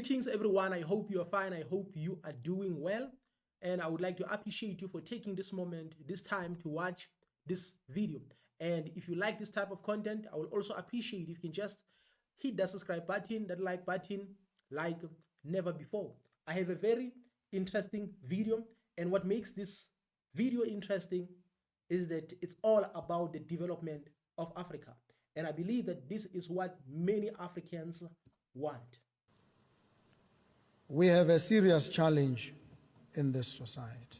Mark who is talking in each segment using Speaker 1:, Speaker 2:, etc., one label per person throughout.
Speaker 1: Greetings, everyone. I hope you are fine. I hope you are doing well. And I would like to appreciate you for taking this moment, this time to watch this video. And if you like this type of content, I will also appreciate if you can just hit that subscribe button, that like button, like never before. I have a very interesting video. And what makes this video interesting is that it's all about the development of Africa. And I believe that this is what many Africans want.
Speaker 2: We have a serious challenge in this society.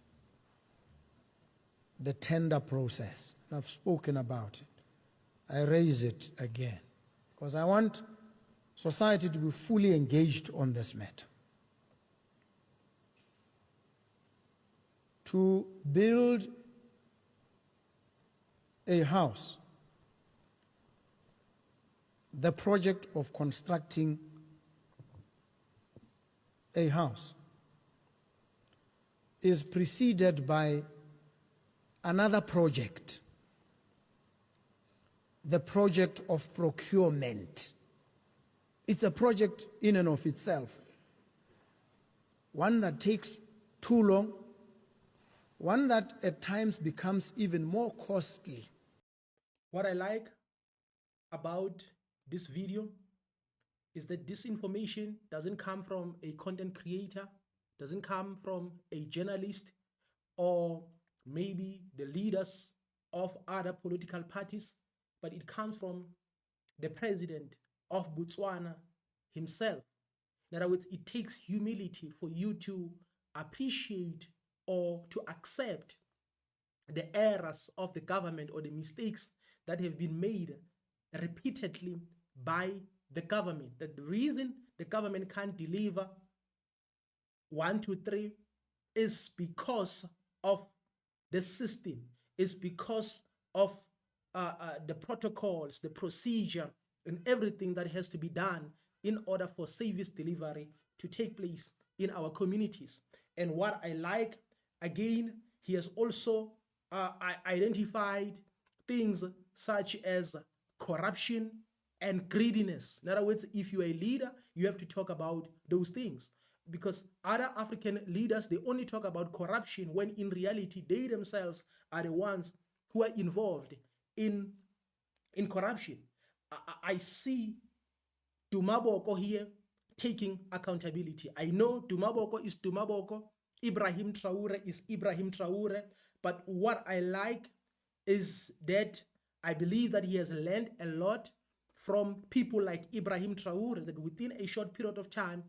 Speaker 2: The tender process. I've spoken about it. I raise it again because I want society to be fully engaged on this matter. To build a house, the project of constructing a house is preceded by another project, the project of procurement. It's a project in and of itself, one that takes too long, one that at times becomes even more costly.
Speaker 1: What I like about this video is that this information doesn't come from a content creator, doesn't come from a journalist, or maybe the leaders of other political parties, but it comes from the president of Botswana himself. In other words, it takes humility for you to appreciate or to accept the errors of the government or the mistakes that have been made repeatedly by the government. That the reason the government can't deliver 1, 2, 3 is because of the system, is because of the protocols, the procedure, and everything that has to be done in order for service delivery to take place in our communities. And what I like, again, he has also identified things such as corruption and greediness. In other words, if you are a leader, you have to talk about those things, because other African leaders, they only talk about corruption when in reality they themselves are the ones who are involved in corruption. I see Duma Boko here taking accountability. I know Duma Boko is Duma Boko, Ibrahim Traore is Ibrahim Traore, but what I like is that I believe that he has learned a lot from people like Ibrahim Traore, that within a short period of time,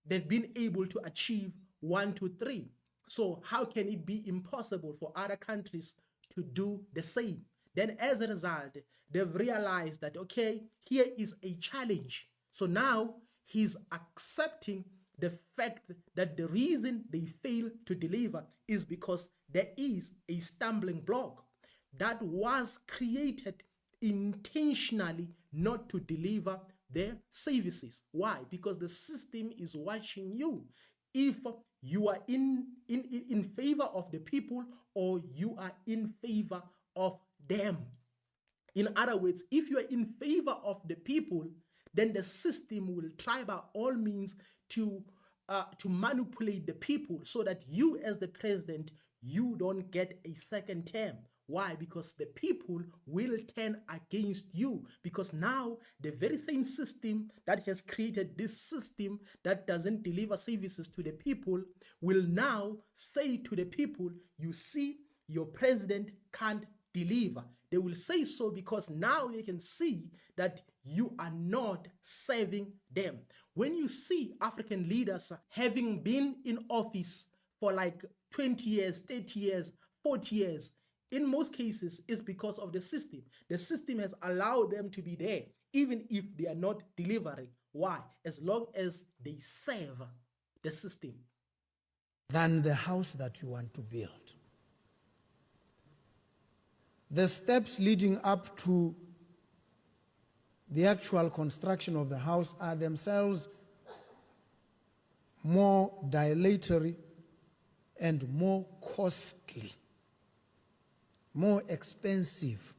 Speaker 1: they've been able to achieve 1, 2, 3. So how can it be impossible for other countries to do the same? Then as a result, they've realized that, okay, here is a challenge. So now he's accepting the fact that the reason they fail to deliver is because there is a stumbling block that was created intentionally not to deliver their services. Why? Because the system is watching you. If you are in favor of the people or you are in favor of them. In other words, if you are in favor of the people, then the system will try by all means to manipulate the people so that you as the president, you don't get a second term. Why? Because the people will turn against you, because now the very same system that has created this system that doesn't deliver services to the people will now say to the people, you see, your president can't deliver. They will say so because now they can see that you are not serving them. When you see African leaders having been in office for like 20 years, 30 years, 40 years, in most cases, it's because of the system. The system has allowed them to be there, even if they are not delivering. Why? As long as they serve the system.
Speaker 2: Than the house that you want to build. The steps leading up to the actual construction of the house are themselves more dilatory and more costly, more expensive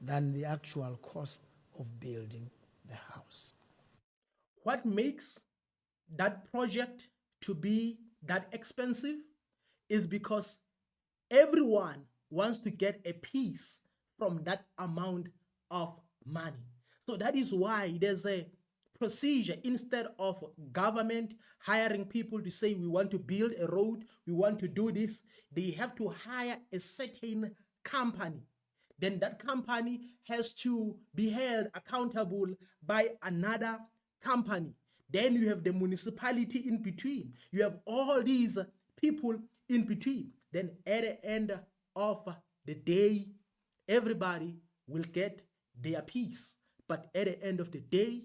Speaker 2: than the actual cost of building the house.
Speaker 1: What makes that project to be that expensive is because everyone wants to get a piece from that amount of money. So that is why there's a procedure. Instead of government hiring people to say we want to build a road, we want to do this, they have to hire a certain company. Then that company has to be held accountable by another company. Then you have the municipality in between. You have all these people in between. Then at the end of the day, everybody will get their piece. But at the end of the day,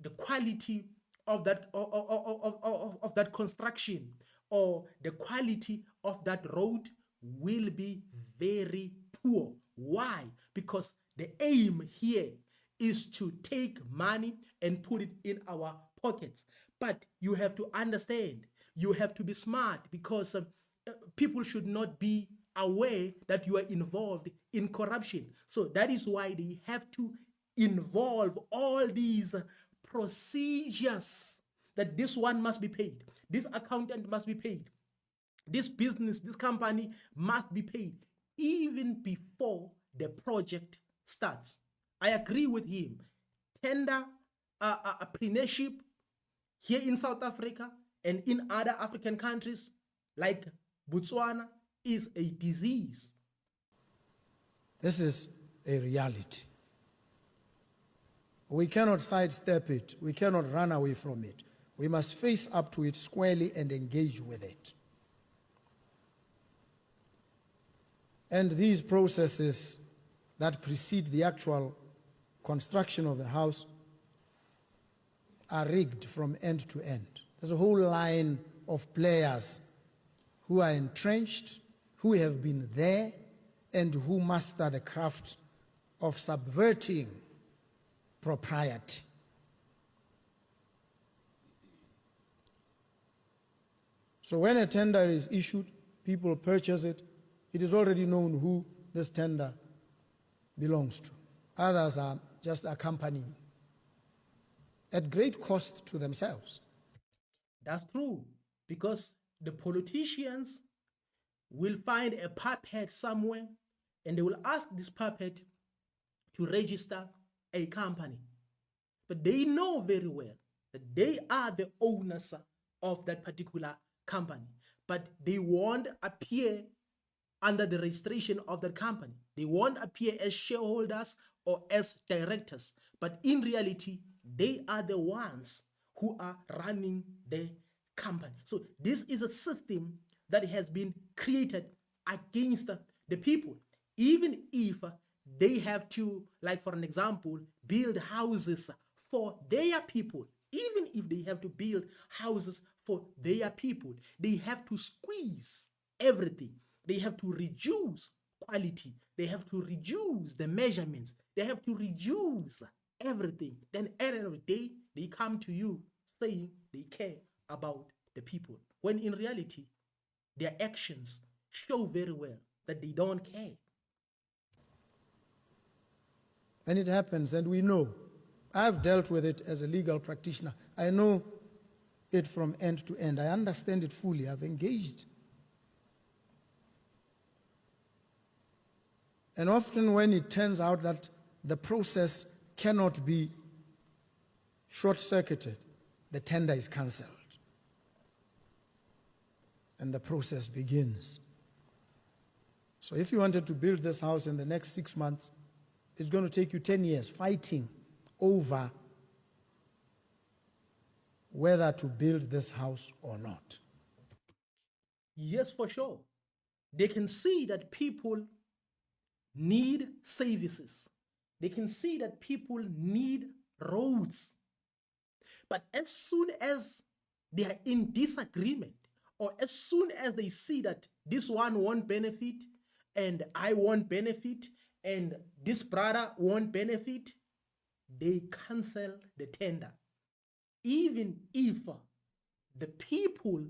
Speaker 1: the quality of that construction or the quality of that road will be very poor. Why? Because the aim here is to take money and put it in our pockets. But you have to understand, you have to be smart, because people should not be aware that you are involved in corruption. So that is why they have to involve all these procedures, that this one must be paid, this accountant must be paid, this business, this company must be paid, even before the project starts. I agree with him. Tender apprenticeship here in South Africa and in other African countries like Botswana is a disease.
Speaker 2: This is a reality. We cannot sidestep it. We cannot run away from it. We must face up to it squarely and engage with it. And these processes that precede the actual construction of the house are rigged from end to end. There's a whole line of players who are entrenched, who have been there, and who master the craft of subverting propriety. So when a tender is issued, people purchase it, it is already known who this tender belongs to. Others are just accompanying at great cost to themselves.
Speaker 1: That's true, because the politicians will find a puppet somewhere and they will ask this puppet to register a company. But they know very well that they are the owners of that particular company, but they won't appear under the registration of the company. They won't appear as shareholders or as directors, but in reality, they are the ones who are running the company. So this is a system that has been created against the people. Even if they have to, like for an example, build houses for their people, even if they have to build houses for their people, they have to squeeze everything. They have to reduce quality. They have to reduce the measurements. They have to reduce everything. Then at the end of the day, they come to you saying they care about the people, when in reality, their actions show very well that they don't care.
Speaker 2: And it happens, and we know. I've dealt with it as a legal practitioner. I know it from end to end. I understand it fully. I've engaged. And often when it turns out that the process cannot be short-circuited, the tender is cancelled. And the process begins. So if you wanted to build this house in the next 6 months, it's going to take you 10 years fighting over whether to build this house or not.
Speaker 1: Yes, for sure. They can see that people need services. They can see that people need roads. But as soon as they are in disagreement, or as soon as they see that this one won't benefit, and I won't benefit, and this brother won't benefit, they cancel the tender. Even if the people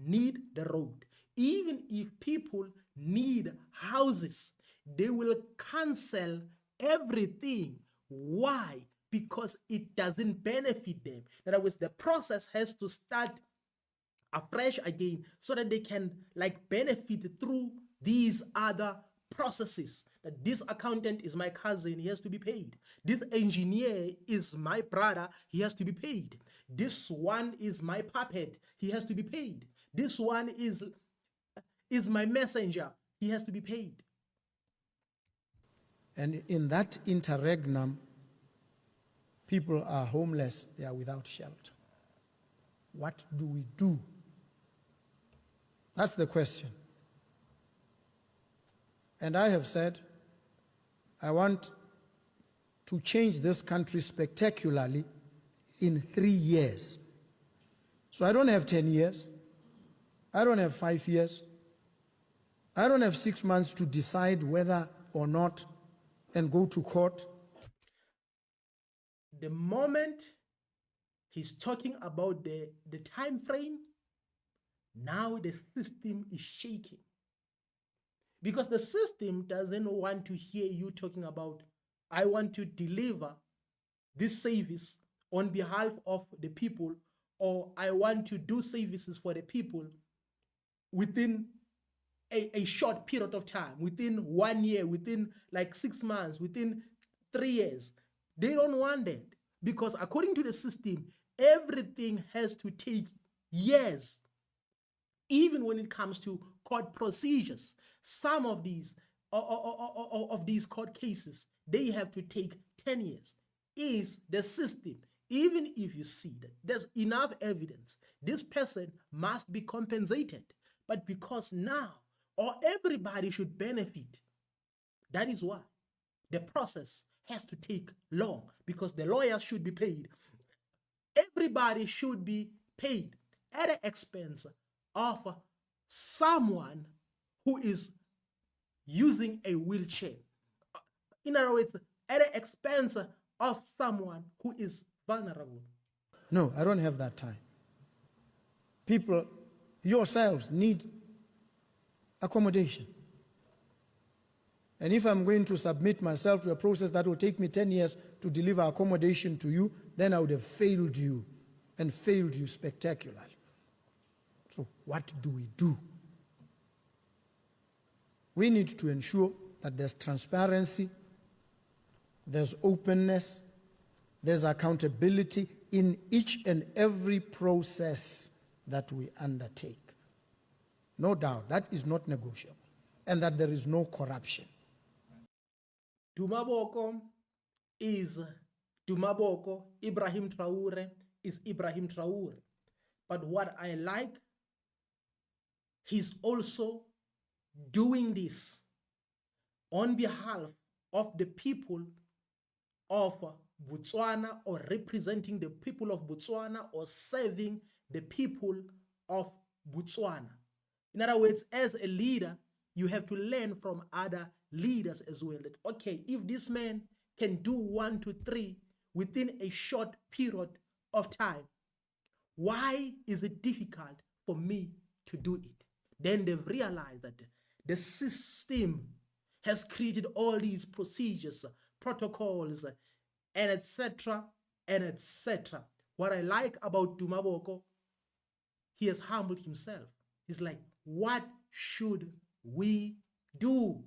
Speaker 1: need the road, even if people need houses, they will cancel everything. Why? because it doesn't benefit them. In other words, the process has to start afresh again so that they can like benefit through these other processes. That this accountant is my cousin, he has to be paid. This engineer is my brother, he has to be paid. This one is my puppet, he has to be paid. This one is my messenger, he has to be paid.
Speaker 2: And in that interregnum, people are homeless, they are without shelter. What do we do? That's the question. And I have said, I want to change this country spectacularly in 3 years. So I don't have 10 years. I don't have 5 years. I don't have 6 months to decide whether or not and go to court.
Speaker 1: The moment he's talking about the time frame, now the system is shaking. Because the system doesn't want to hear you talking about, I want to deliver this service on behalf of the people, or I want to do services for the people within a short period of time, within 1 year, within like 6 months, within 3 years. They don't want that, because according to the system, everything has to take years. Even when it comes to court procedures, some of these court cases, they have to take 10 years. Is the system, even if you see that there's enough evidence, this person must be compensated, but because now, or everybody should benefit, that is why the process has to take long, because the lawyers should be paid. Everybody should be paid at the expense of someone who is using a wheelchair. In other words, at the expense of someone who is vulnerable.
Speaker 2: No, I don't have that time. People yourselves need accommodation. And if I'm going to submit myself to a process that will take me 10 years to deliver accommodation to you, then I would have failed you, and failed you spectacularly. So what do we do? We need to ensure that there's transparency, there's openness, there's accountability in each and every process that we undertake. No doubt, that is not negotiable, and that there is no corruption.
Speaker 1: Duma Boko is Duma Boko, Ibrahim Traore is Ibrahim Traore. But what I like, he's also doing this on behalf of the people of Botswana, or representing the people of Botswana, or serving the people of Botswana. In other words, as a leader, you have to learn from other leaders as well. That, okay, if this man can do 1 to 3 within a short period of time, why is it difficult for me to do it? Then they've realized that the system has created all these procedures, protocols, and etc. and etc. What I like about Duma Boko, he has humbled himself. He's like, what should we do?